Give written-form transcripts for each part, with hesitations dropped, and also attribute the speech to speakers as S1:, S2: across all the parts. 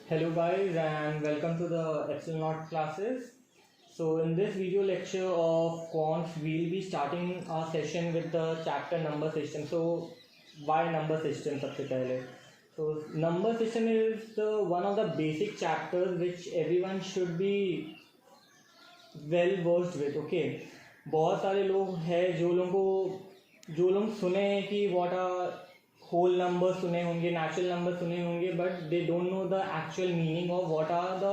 S1: Hello guys and welcome to the Epsilon Naught classes. So in this video lecture of quants, we'll be starting our session with the chapter number system. So why number system सबसे पहले? So number system is one of the basic chapters which everyone should be well versed with. Okay, बहुत सारे लोग हैं जो लोग सुने हैं कि what are होल नंबर सुने होंगे, नेचुरल नंबर सुने होंगे, but they don't know the actual meaning of what are the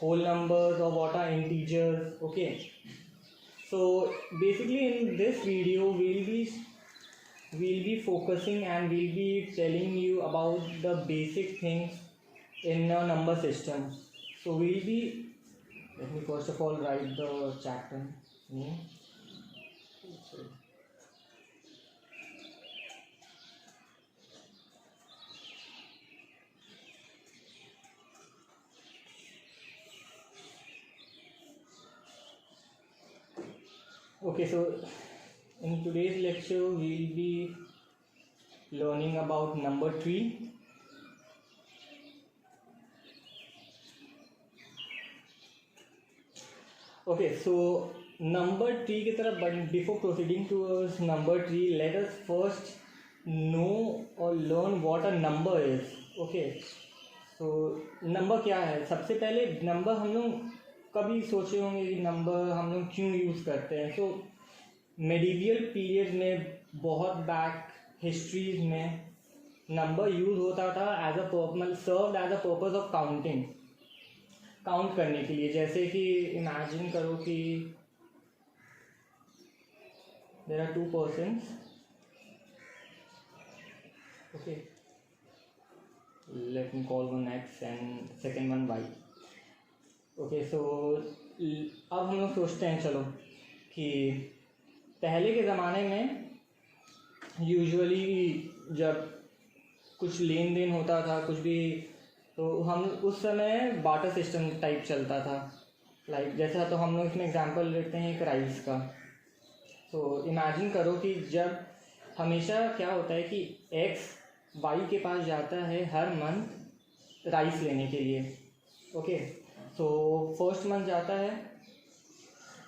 S1: whole numbers और what are integers. Okay, so basically in this video we'll be focusing and we'll be telling you about the basic things in a number system. So let me first of all write the chapter name. Okay, so in today's lecture we'll be learning about number tree. Okay, so number tree की तरफ, but before proceeding towards number tree, let us first know or learn what a number is. Okay, so number क्या है? सबसे पहले number हम लोग कभी सोचे होंगे कि नंबर हम लोग क्यों यूज़ करते हैं. सो मेडिवियल पीरियड में, बहुत बैक हिस्ट्रीज में नंबर यूज़ होता था as a served as a purpose of counting, count करने के लिए. जैसे कि इमेजिन करो कि there are two persons. Okay, let me call one X and second one Y. Okay, so अब हम लोग सोचते हैं, चलो, कि पहले के ज़माने में यूजुअली जब कुछ लेन देन होता था, कुछ भी, तो हम उस समय बाटर सिस्टम टाइप चलता था. लाइक जैसा, तो हम लोग इसमें एग्जांपल लेते हैं एक राइस का. तो इमेजिन करो कि जब हमेशा क्या होता है कि एक्स वाई के पास जाता है हर मंथ राइस लेने के लिए. ओके, तो फर्स्ट मंथ जाता है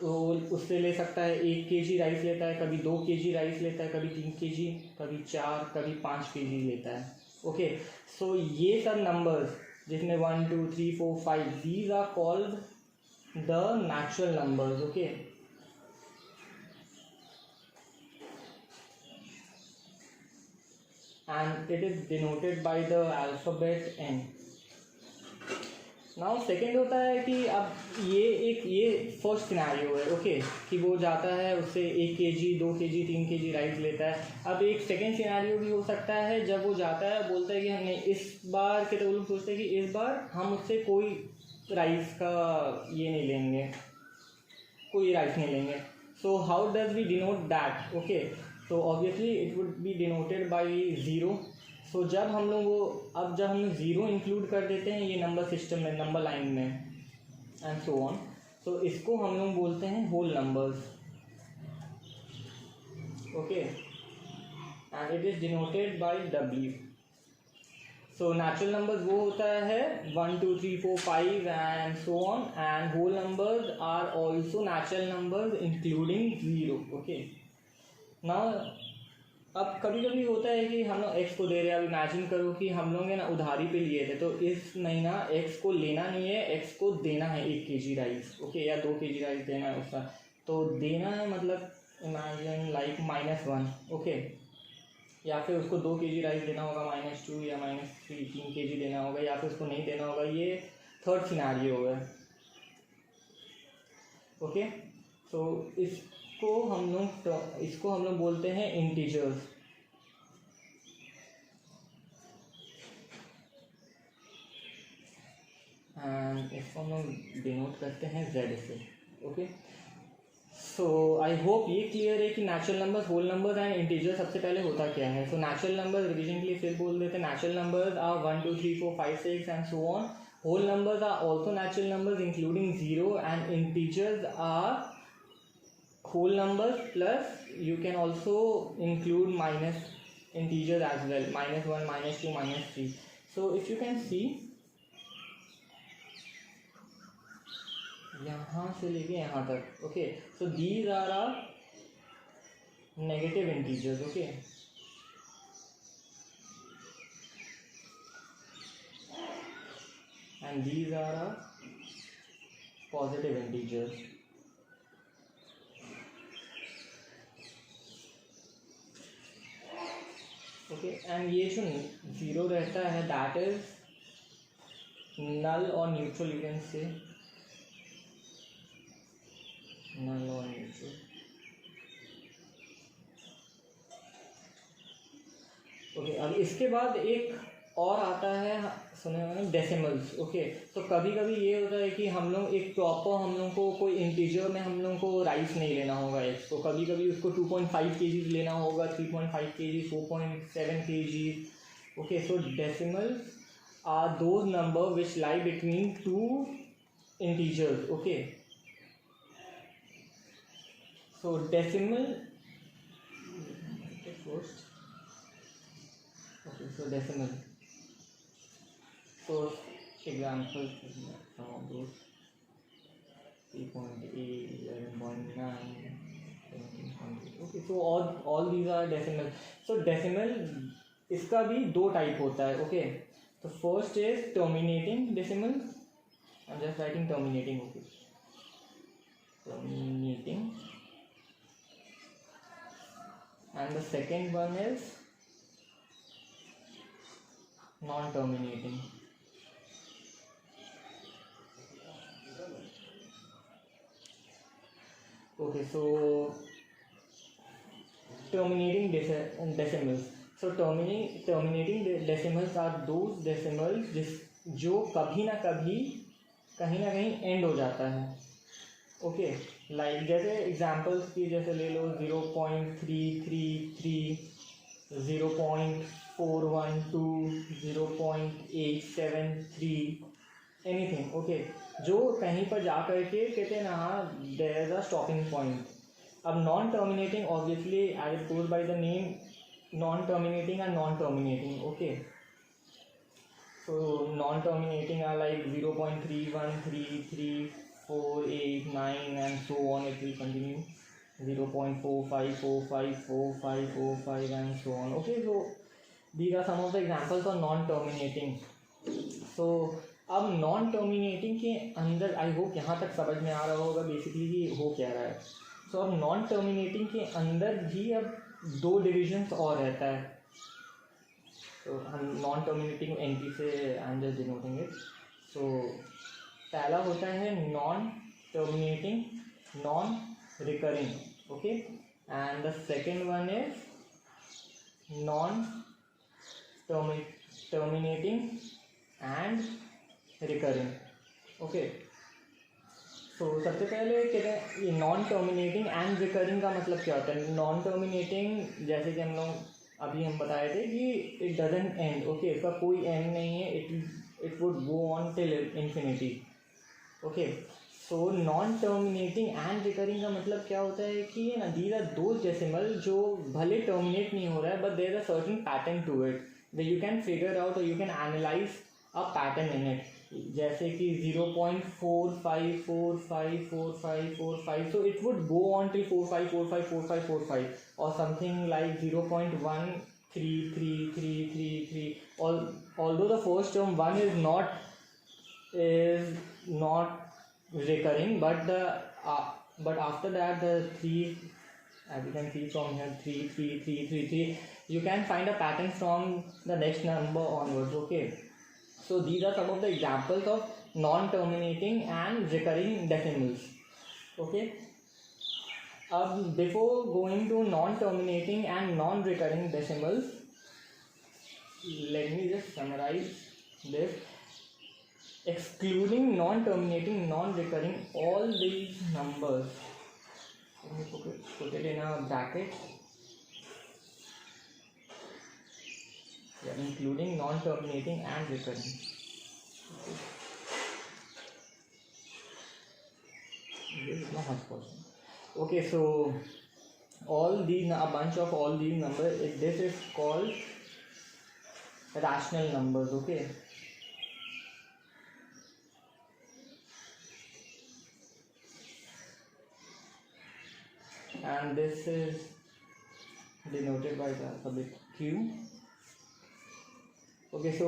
S1: तो उससे ले सकता है 1 kg राइस लेता है, कभी 2 kg राइस लेता है, कभी 3 kg, कभी 4, कभी 5 kg लेता है. ओके, सो ये सब नंबर्स जिसमें 1 2 3 4 5, these are called the natural numbers. Okay, and it is denoted by the alphabet N. Now second होता है कि अब ये फर्स्ट सिनेरियो है. ओके, कि वो जाता है, उससे 1 kg 2 kg 3 kg राइस लेता है. अब एक सेकेंड सिनेरियो भी हो सकता है जब वो जाता है, बोलता है कि हमने इस बार के, तो लोग सोचते हैं कि इस बार हम उससे कोई राइस का ये नहीं लेंगे, कोई राइस नहीं लेंगे. So how does we denote that? Okay, तो obviously it would be denoted by zero. So जब हम ज़ीरो इंक्लूड कर देते हैं ये नंबर सिस्टम में, नंबर लाइन में, एंड सो ऑन, तो इसको हम लोग बोलते हैं whole numbers. Okay, and it is denoted by W. So natural numbers वो होता है 1 2 3 4 5 and so on, and whole numbers are also natural numbers including zero. Okay, now अब कभी कभी होता है कि हम लोग एक्स को दे रहे हैं. अब इमेजिन करो कि हम लोग ना उधारी पे लिए थे, तो इस महीना एक्स को लेना नहीं है, एक्स को देना है 1 kg राइस. ओके, या 2 kg राइस देना है उसका. तो देना है मतलब इमेजिन लाइक -1. ओके, या फिर उसको 2 kg राइस देना होगा, -2 या -3 3 kg देना होगा, या फिर उसको नहीं देना होगा. ये थर्ड सिनेरियो होगा. ओके, तो इसको हम लोग बोलते हैं इंटीजर्स. एंड इसको हम लोग डिनोट करते हैं Z से. ओके, सो आई होप ये क्लियर है कि natural numbers, whole numbers and integer सबसे पहले होता क्या है. सो नेचुरल नंबर्स, रिवीजन के लिए फिर बोल देते हैं, natural numbers are 1 2 3 4 5 6 and so on. Whole numbers are also natural numbers including zero, and integers are whole numbers plus you can also include minus integers as well, -1 -2 -3. So if you can see, यहाँ से लेके यहाँ तक. Okay, so these are our negative integers. Okay, and these are our positive integers. Okay, and ये जो zero रहता है that is null or neutral, you can say null or neutral. Okay, अब इसके बाद एक और आता है, सुने होंगे, डेसिमल्स. ओके, तो कभी कभी ये होता है कि हम लोग एक प्रॉपर, हम लोग को कोई इंटीजर में हम लोग को राइस नहीं लेना होगा एक, तो कभी कभी उसको 2.5 kg लेना होगा, 3.5 kg, 4.7 kg. Okay, so decimals are those number which lie between two integers. Okay, so decimal first. Okay, so decimal, so examples, some of those 3.8, 11.9, 17.8. Okay, so all these are decimal. So decimal इसका भी दो type होता है. Okay, so first is terminating decimal. I'm just writing terminating. Okay, terminating, and the second one is non-terminating. Okay, so terminating decimals. So terminating decimals are those decimals जो कभी ना कभी कहीं ना कहीं एंड हो जाता है. ओके, लाइक जैसे एग्जांपल्स की जैसे ले लो 0.333, 0.412, 0.873, एनीथिंग. ओके, जो कहीं पर जा करके कहते हैं ना, हाँ, there is a stopping point. अब non terminating obviously as it goes by the name, non-terminating and non-terminating. Okay, so non-terminating are like 0.313348 and so on, it will continue 0.45454545 and so on. Okay, so these are some of the examples of non-terminating. So अब non terminating के अंदर, I hope यहाँ तक समझ में आ रहा होगा basically कि हो क्या रहा है. सो अब नॉन टर्मिनेटिंग के अंदर भी अब दो डिविजन्स और रहता है. तो हम नॉन टर्मिनेटिंग एंटी से I am just denoting it. So पहला होता है non terminating non recurring. Okay, and the second one is non terminating and recurring. Okay, तो सबसे पहले कहते हैं ये नॉन टर्मिनेटिंग एंड रिकरिंग का मतलब क्या होता है. नॉन टर्मिनेटिंग जैसे कि हम लोग अभी हम बताए थे कि इट डजंट एंड. ओके, इसका कोई एंड नहीं है, it would go on till infinity. Okay, so non terminating and recurring का मतलब क्या होता है कि ना, दीज आर दोज डेसिमल जो भले टर्मिनेट नहीं हो रहा है, but there is a certain pattern to it that you can figure out और you can analyse a pattern in it. जैसे कि 0.45454545, so it would go on till 45454545 or something like 0.13333. Although the first term 1 is not recurring, but after that the 3, as you can see from here, 33333, you can find a pattern from the next number onwards. Okay, so these are some of the examples of non-terminating and recurring decimals. Okay, before going to non-terminating and non-recurring decimals, let me just summarize this. Excluding non-terminating, non-recurring, all these numbers, let me put it in a bracket. Yeah, including non-terminating and recurring. Okay. This is not much possible. Okay, so a bunch of all these numbers, this is called rational numbers. Okay, and this is denoted by the alphabet Q. Okay, so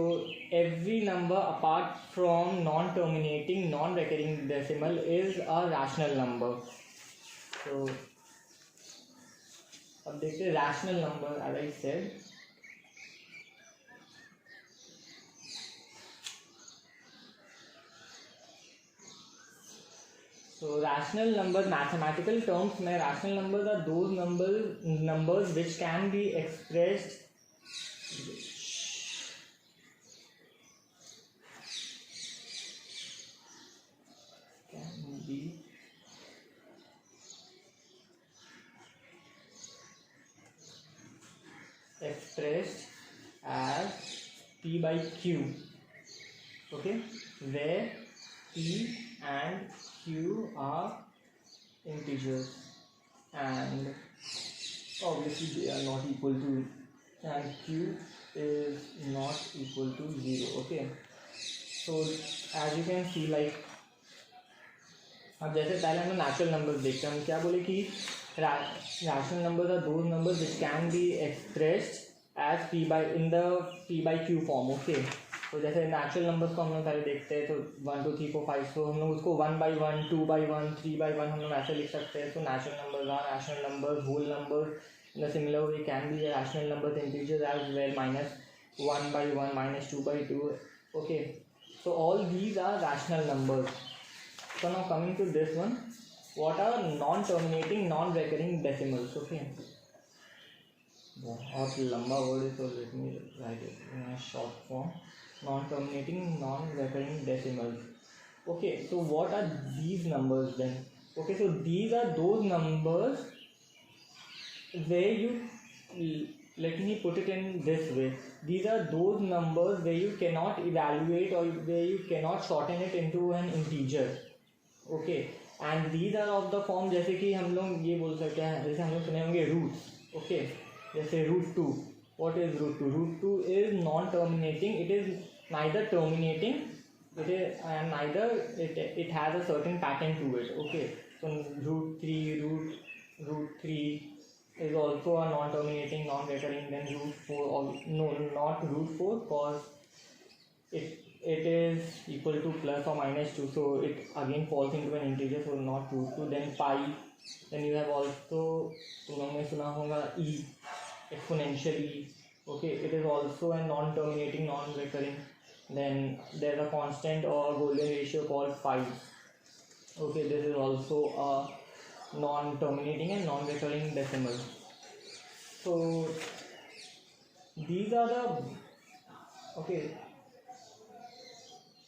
S1: every number apart from non-terminating, non-recurring decimal is a rational number. So, अब देखते हैं rational number, as I said. So rational numbers, mathematical terms में rational numbers are those numbers which can be expressed as P by Q. Okay, where P and Q are integers and obviously they are not equal to, and Q is not equal to 0. Okay, so as you can see, like अब जैसे पहले हम natural numbers देखते हैं, हम क्या बोले कि rational numbers are those numbers which can be expressed as P by in the P by Q form. Okay, तो जैसे नेचुरल नंबर्स को हम लोग पहले देखते हैं, तो 1 2 3 4 5, तो हम लोग उसको 1 by 1 2 by 1 3 by 1 हम लोग ऐसे लिख सकते हैं. तो natural numbers are rational numbers, whole numbers in a similar way can be rational numbers, integers as well, minus 1 by 1 minus 2 by 2. Okay, so all these are rational numbers. So now coming to this one, what are non-terminating, non-recurring decimals? Okay, बहुत लंबा word है, so let me write it in a short form. Non-terminating, non-recurring decimals. Okay, so what are these numbers then? Okay, so these are those numbers where you, let me put it in this way, these are those numbers where you cannot evaluate or where you cannot shorten it into an integer. Okay, and these are of the form, जैसे कि हम लोग ये बोल सकते हैं, जैसे हम लोग सुने होंगे roots. Okay, जैसे root 2. What is root 2? Root 2 is non-terminating. It is neither terminating, it is, and neither it has a certain pattern to it. Okay, so root 3, root 3 is also a non-terminating, non-recurring. Then root 4, or no, not root 4, because it is equal to plus or minus 2, so it again falls into an integer, so not root 2. Then pi. Then you have also, तुम लोगों ने सुना होगा e, exponential e. Okay, it is also a non-terminating, non-recurring. Then there is a constant or golden ratio called 5. Okay, this is also a non-terminating and non-recurring decimal. So these are the, okay,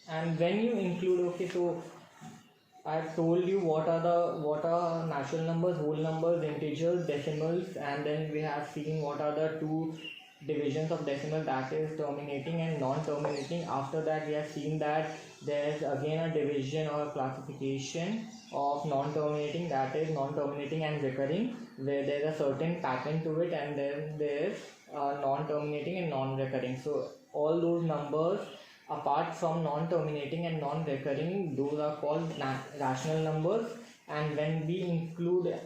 S1: and when you include, okay, so I have told you what are natural numbers, whole numbers, integers, decimals, and then we have seen what are the two divisions of decimal, that is terminating and non-terminating. After that we have seen that there is again a division or a classification of non-terminating, that is non-terminating and recurring, where there is a certain pattern to it, and then there is non-terminating and non-recurring. So all those numbers apart from non-terminating and non-recurring, those are called rational numbers. And when we include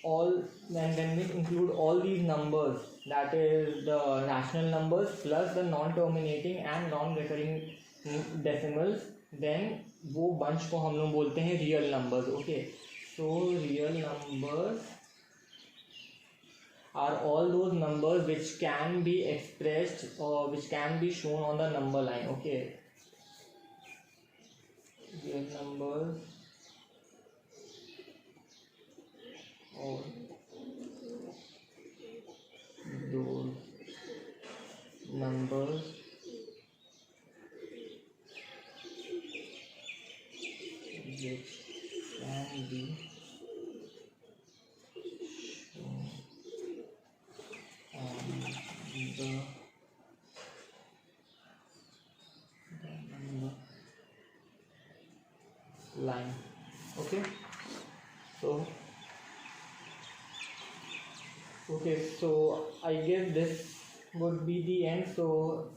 S1: all these numbers, that is the rational numbers plus the non-terminating and non-recurring decimals, then वो bunch को हम लोग बोलते हैं real numbers. Okay, so real numbers are all those numbers which can be expressed or which can be shown on the number line. Okay, real numbers or those numbers which can be line. Okay, so I guess this would be the end. So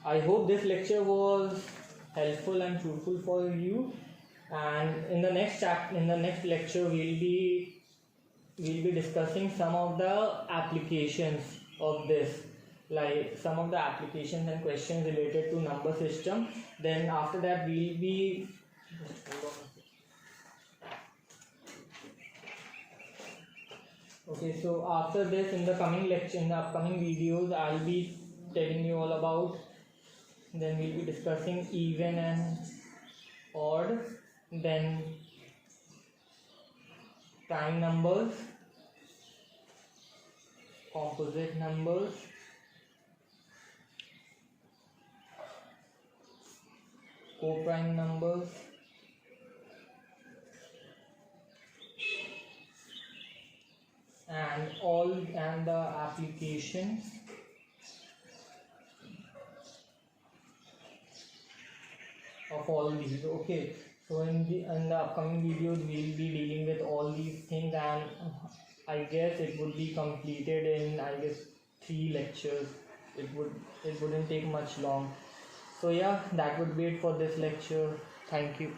S1: I hope this lecture was helpful and fruitful for you. And in the next lecture we'll be discussing some of the applications of this, like some of the applications and questions related to number system. Then after that we'll be okay, so after this, in the upcoming videos, I'll be telling you all about, then we'll be discussing even and odd, then prime numbers, composite numbers, co-prime numbers, and the applications of all these. Okay, so in the upcoming videos we'll be dealing with all these things, and I guess it would be completed in 3 lectures. It wouldn't take much long. So yeah, that would be it for this lecture. Thank you.